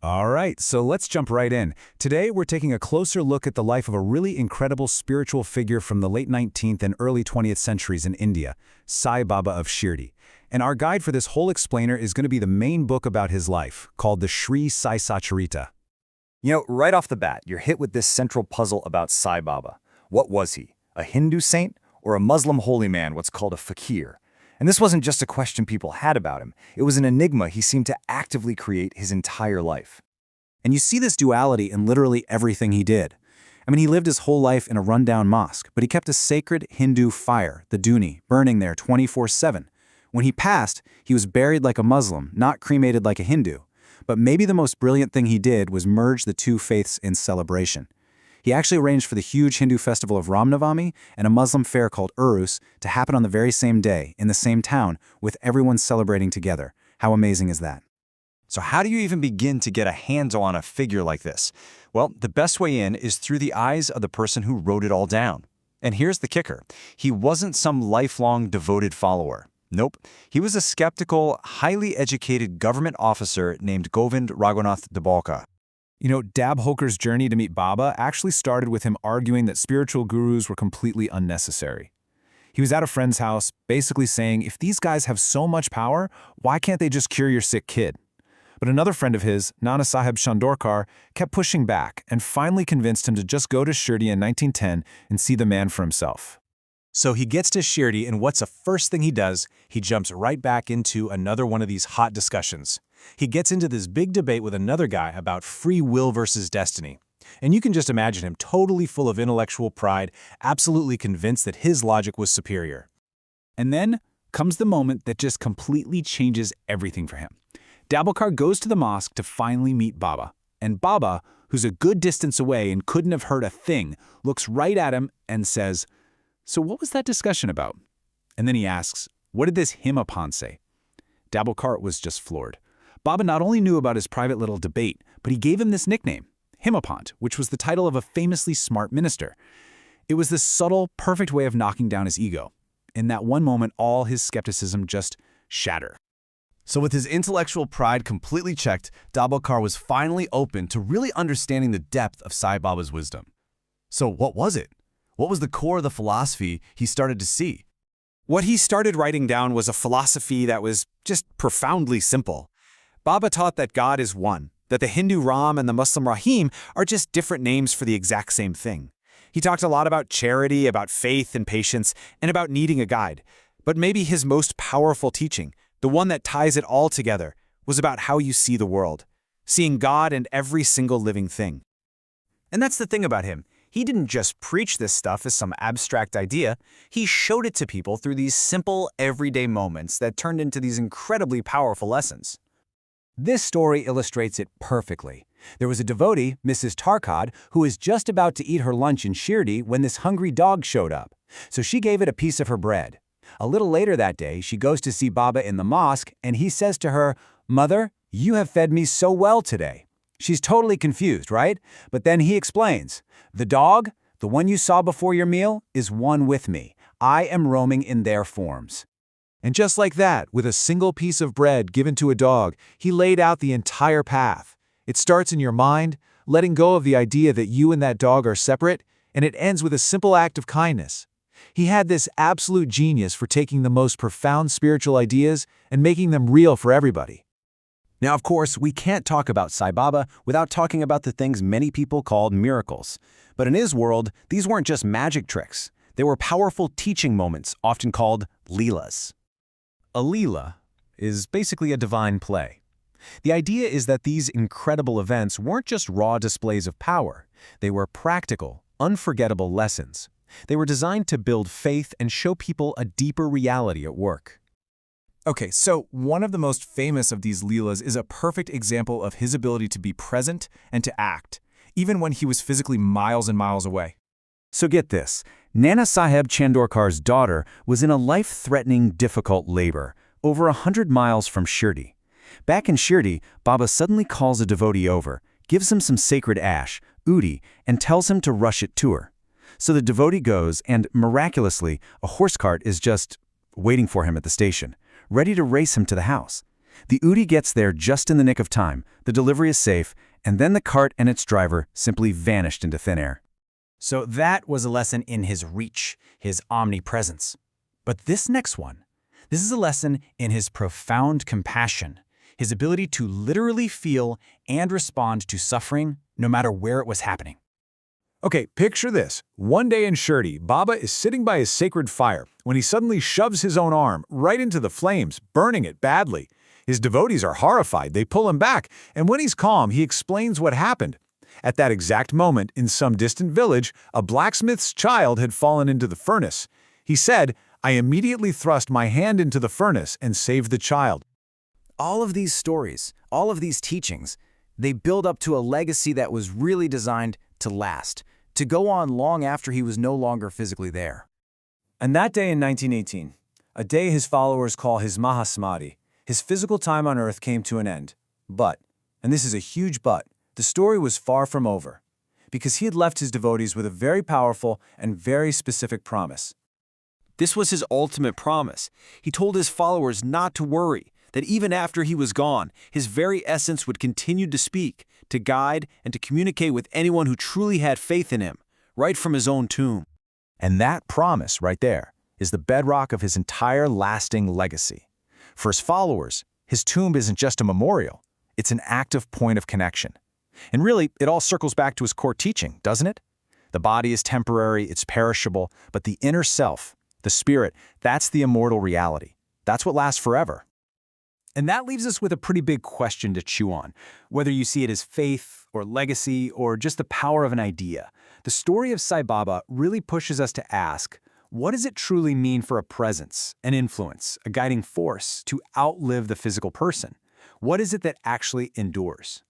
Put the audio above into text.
All right, so let's jump right in. Today, we're taking a closer look at the life of a really incredible spiritual figure from the late 19th and early 20th centuries in India, Sai Baba of Shirdi. And our guide for this whole explainer is going to be the main book about his life, called the Sri Sai Satcharita. Right off the bat, you're hit with this central puzzle about Sai Baba. What was he? A Hindu saint or a Muslim holy man, what's called a fakir? And this wasn't just a question people had about him. It was an enigma he seemed to actively create his entire life. And you see this duality in literally everything he did. I mean, he lived his whole life in a rundown mosque, but he kept a sacred Hindu fire, the Duni, burning there 24/7. When he passed, he was buried like a Muslim, not cremated like a Hindu. But maybe the most brilliant thing he did was merge the two faiths in celebration. He actually arranged for the huge Hindu festival of Ram Navami and a Muslim fair called Urus to happen on the very same day, in the same town, with everyone celebrating together. How amazing is that? So how do you even begin to get a handle on a figure like this? Well, the best way in is through the eyes of the person who wrote it all down. And here's the kicker. He wasn't some lifelong devoted follower. Nope. He was a skeptical, highly educated government officer named Govind Raghunath Dabolka. Dabholkar's journey to meet Baba actually started with him arguing that spiritual gurus were completely unnecessary. He was at a friend's house, basically saying, if these guys have so much power, why can't they just cure your sick kid? But another friend of his, Nana Sahib Chandorkar, kept pushing back and finally convinced him to just go to Shirdi in 1910 and see the man for himself. So he gets to Shirdi, and what's the first thing he does? He jumps right back into another one of these hot discussions. He gets into this big debate with another guy about free will versus destiny. And you can just imagine him totally full of intellectual pride, absolutely convinced that his logic was superior. And then comes the moment that just completely changes everything for him. Dabolkar goes to the mosque to finally meet Baba. And Baba, who's a good distance away and couldn't have heard a thing, looks right at him and says, "So what was that discussion about?" And then he asks, "What did this Himapant say?" Dabolkar was just floored. Baba not only knew about his private little debate, but he gave him this nickname, Himapant, which was the title of a famously smart minister. It was this subtle, perfect way of knocking down his ego. In that one moment, all his skepticism just shattered. So with his intellectual pride completely checked, Dabolkar was finally open to really understanding the depth of Sai Baba's wisdom. So what was it? What was the core of the philosophy he started to see? What he started writing down was a philosophy that was just profoundly simple. Baba taught that God is one, that the Hindu Ram and the Muslim Rahim are just different names for the exact same thing. He talked a lot about charity, about faith and patience, and about needing a guide. But maybe his most powerful teaching, the one that ties it all together, was about how you see the world, seeing God in every single living thing. And that's the thing about him. He didn't just preach this stuff as some abstract idea. He showed it to people through these simple, everyday moments that turned into these incredibly powerful lessons. This story illustrates it perfectly. There was a devotee, Mrs. Tarkad, who was just about to eat her lunch in Shirdi when this hungry dog showed up. So she gave it a piece of her bread. A little later that day, she goes to see Baba in the mosque, and he says to her, "Mother, you have fed me so well today." She's totally confused, right? But then he explains, "The dog, the one you saw before your meal, is one with me. I am roaming in their forms." And just like that, with a single piece of bread given to a dog, he laid out the entire path. It starts in your mind, letting go of the idea that you and that dog are separate, and it ends with a simple act of kindness. He had this absolute genius for taking the most profound spiritual ideas and making them real for everybody. Now, of course, we can't talk about Sai Baba without talking about the things many people called miracles. But in his world, these weren't just magic tricks. They were powerful teaching moments, often called leelas. A leela is basically a divine play. The idea is that these incredible events weren't just raw displays of power. They were practical, unforgettable lessons. They were designed to build faith and show people a deeper reality at work. Okay, so one of the most famous of these leelas is a perfect example of his ability to be present and to act, even when he was physically miles and miles away. So get this, Nana Sahib Chandorkar's daughter was in a life-threatening, difficult labor, over 100 miles from Shirdi. Back in Shirdi, Baba suddenly calls a devotee over, gives him some sacred ash, udi, and tells him to rush it to her. So the devotee goes, and miraculously, a horse cart is just waiting for him at the station, ready to race him to the house. The Udi gets there just in the nick of time, the delivery is safe, and then the cart and its driver simply vanished into thin air. So that was a lesson in his reach, his omnipresence. But this next one, this is a lesson in his profound compassion, his ability to literally feel and respond to suffering no matter where it was happening. Okay, picture this. One day in Shirdi, Baba is sitting by his sacred fire when he suddenly shoves his own arm right into the flames, burning it badly. His devotees are horrified. They pull him back, and when he's calm, he explains what happened. At that exact moment, in some distant village, a blacksmith's child had fallen into the furnace. He said, "I immediately thrust my hand into the furnace and saved the child." All of these stories, all of these teachings, they build up to a legacy that was really designed to last, to go on long after he was no longer physically there. And that day in 1918, a day his followers call his Mahasamadhi, his physical time on earth came to an end. But, and this is a huge but, the story was far from over, because he had left his devotees with a very powerful and very specific promise. This was his ultimate promise. He told his followers not to worry, that even after he was gone, his very essence would continue to speak, to guide, and to communicate with anyone who truly had faith in him, right from his own tomb. And that promise right there is the bedrock of his entire lasting legacy. For his followers, his tomb isn't just a memorial, it's an active point of connection. And really, it all circles back to his core teaching, doesn't it? The body is temporary, it's perishable, but the inner self, the spirit, that's the immortal reality. That's what lasts forever. And that leaves us with a pretty big question to chew on, whether you see it as faith or legacy or just the power of an idea. The story of Sai Baba really pushes us to ask, what does it truly mean for a presence, an influence, a guiding force to outlive the physical person? What is it that actually endures?